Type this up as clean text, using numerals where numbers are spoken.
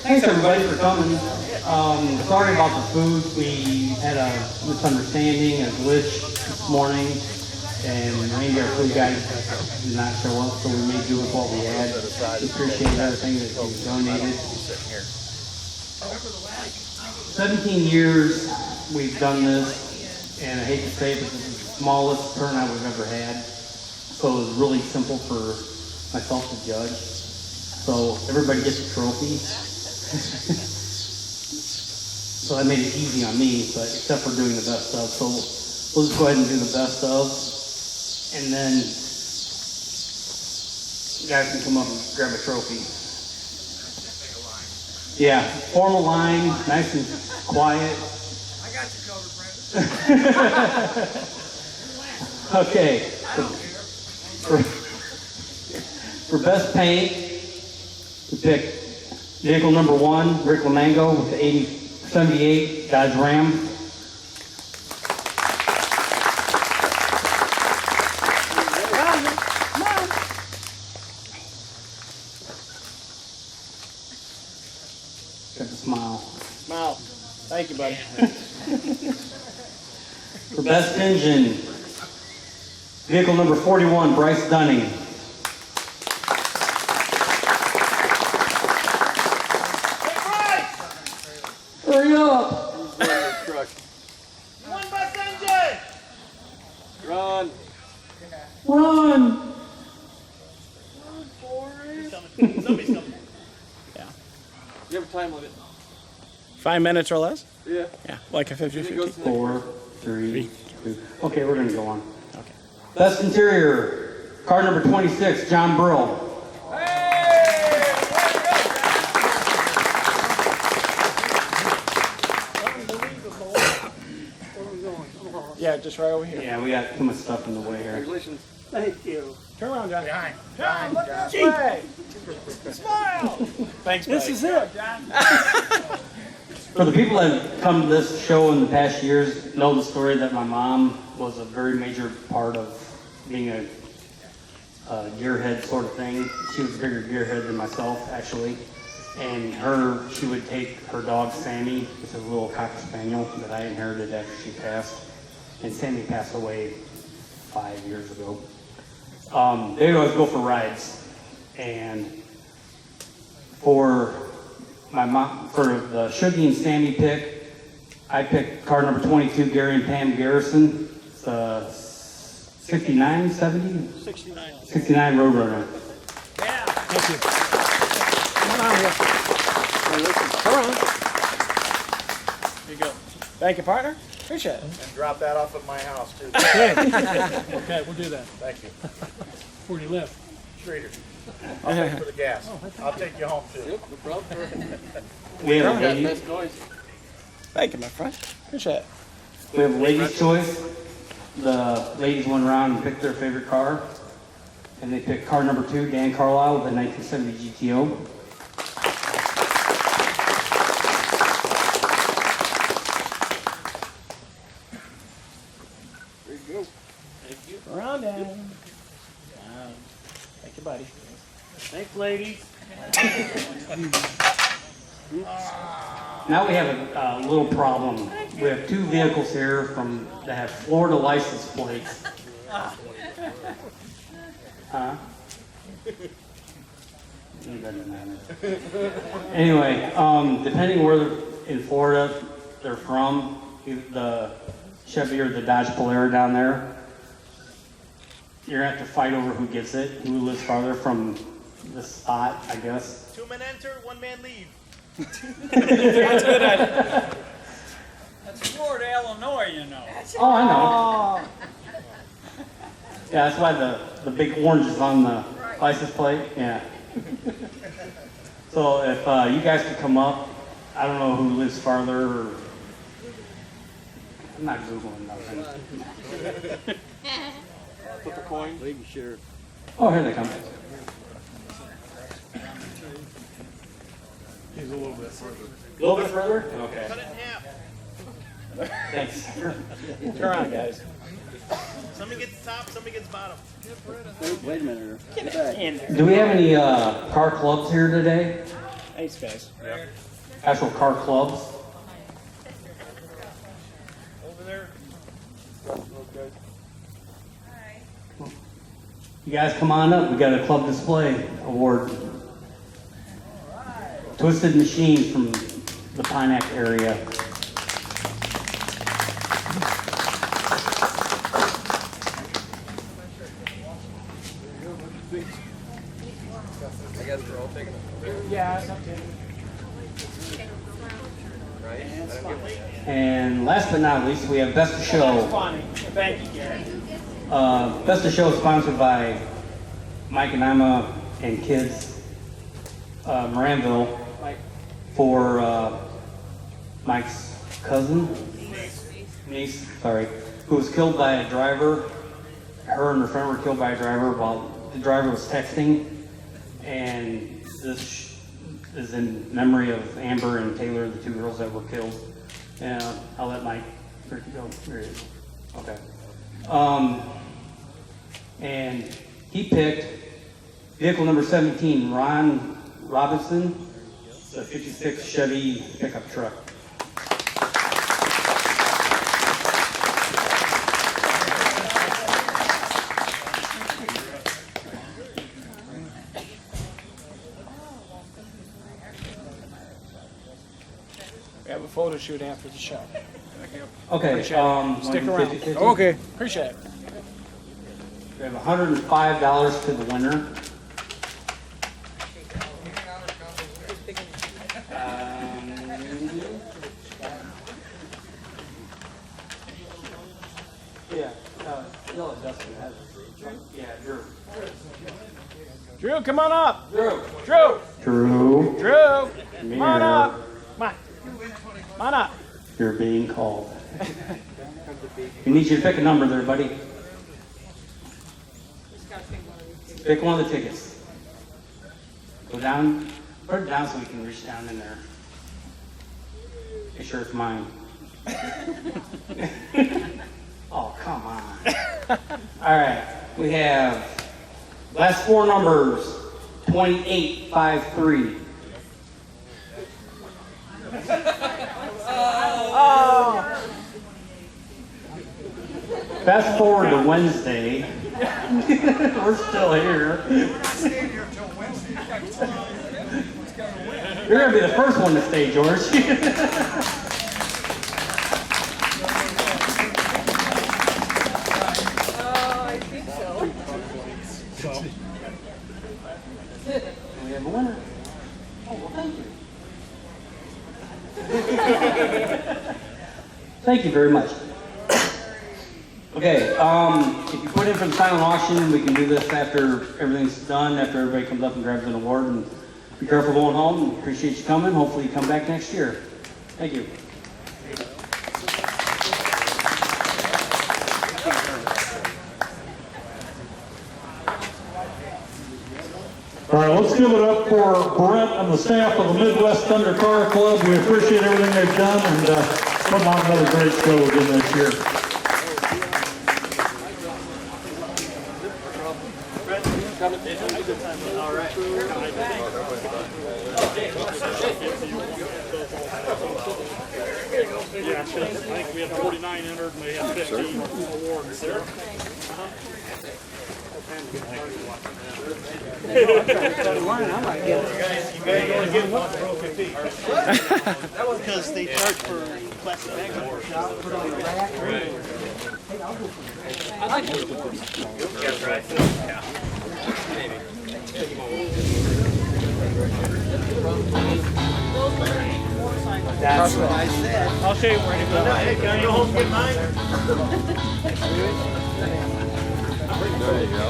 Thanks everybody for coming. Sorry about the food. We had a misunderstanding, a glitch this morning, and maybe our food guys did not show up, so we made do with what we had. We appreciate everything that you donated. 17 years we've done this, and I hate to say it, but this is the smallest turnout we've ever had. So it was really simple for myself to judge. So everybody gets a trophy. So that made it easy on me, but except for doing the best of. So we'll just go ahead and do the best of. And then you guys can come up and grab a trophy. Yeah, form a line, nice and quiet. I got you covered, Brent. Okay. For best paint, we picked vehicle number 1, Rick Lamango with the 78 Dodge Ram. Got the smile. Smile. Thank you, buddy. For best engine, vehicle number 41, Bryce Dunning. Hurry up! One best engine! Run. Run! Somebody's coming. Yeah. You have a time limit? 5 minutes or less? Yeah. Yeah, like a 50-50. 4, 3, 2. Okay, we're gonna go on. Okay. Best interior, car number 26, John Brill. Yeah, just right over here. Yeah, we got too much stuff in the way here. Congratulations. Thank you. Turn around, John. Behind. John, look this way. Smile. Thanks, buddy. This is it. For the people that have come to this show in the past years, know the story that my mom was a very major part of being a gearhead sort of thing. She was a bigger gearhead than myself, actually. And she would take her dog, Sammy, which is a little Cocker Spaniel that I inherited after she passed. And Sammy passed away 5 years ago. They would always go for rides. And for my mom, for the Shuggy and Sammy pick, I picked car number 22, Gary and Pam Garrison. It's a 69, 70? 69. 69 Roadrunner. Yeah. Thank you. Come on here. Come on. Here you go. Thank you, partner. Appreciate it. And drop that off at my house, too. Okay, we'll do that. Thank you. Where do you live? Streeter. I'll pay for the gas. I'll take you home, too. Yep, no problem. We have a Got lady, best noise. Thank you, my friend. Appreciate it. we have a ladies' choice. The ladies went around and picked their favorite car. And they picked car number 2, Dan Carlisle with a 1970 GTO. There you go. Thank you. Around down. Thank you, buddy. Thanks, ladies. Now we have a little problem. We have 2 vehicles here that have Florida license plates. Huh? It doesn't matter. Anyway, depending where in Florida they're from, the Chevy or the Dodge Polara down there, you're gonna have to fight over who gets it, who lives farther from the spot, I guess. 2 men enter, 1 man leave. That's Florida, Illinois, you know. Oh, I know. Yeah, that's why the big orange is on the license plate. Yeah. So if you guys could come up, I don't know who lives farther. Or, I'm not Googling nothing. Flip a coin. Lady sheriff. Oh, here they come. He's a little bit further. A little bit further? Okay. Cut it in half. Thanks. Turn around, guys. Somebody gets top, somebody gets bottom. Wait a minute. Get in there. Do we have any car clubs here today? Thanks, guys. actual car clubs. Over there. You guys come on up. We got a club display award. Twisted Machines from the Pontaic area. I guess we're all taking it. Yeah, it's up to you. Right? I don't get one yet. And last but not least, we have Best of That's Show. funny. Thank you, Gary. Best of Show is sponsored by Mike and Ima and Kids Moranville Like, for Mike's cousin, niece, sorry, who was killed by a driver. Her and her friend were killed by a driver while the driver was texting. And this is in memory of Amber and Taylor, the two girls that were killed. And I'll let Mike, where'd he go? There he is. Okay. And he picked vehicle number 17, Ron Robinson, the 56 Chevy pickup truck. we have a photo shoot after the show. Okay, Appreciate it. Stick wanna do around. 50-50? Okay. Appreciate it. We have $105 to the winner. Yeah, no, Dustin has it. Yeah, Drew. Drew, come on up. Drew. Drew. Drew. Drew. Come on up. Come on. Come on up. You're being called. We need you to pick a number there, buddy. Pick one of the tickets. Go down, put it down so we can reach down in there. Make sure it's mine. Oh, come on. All right, we have last four numbers, 2853. Fast forward to Wednesday. We're still here. You're gonna be the first one to stay, George. I think so. We have a winner. Oh, well, thank you. Thank you very much. Okay, if you put in for the silent auction, we can do this after everything's done, after everybody comes up and grabs an award. And be careful going home. Appreciate you coming. Hopefully you come back next year. Thank you. All right, let's give it up for Brent and the staff of the Midwest Thunder Car Club. We appreciate everything they've done and putting on another great show again this year. Yeah, I think we had 49 entered and we had 15 awards there. Because they charge for plastic bags. That's what I said. I'll show you where to go. Hey, can I go home and get mine? There you go.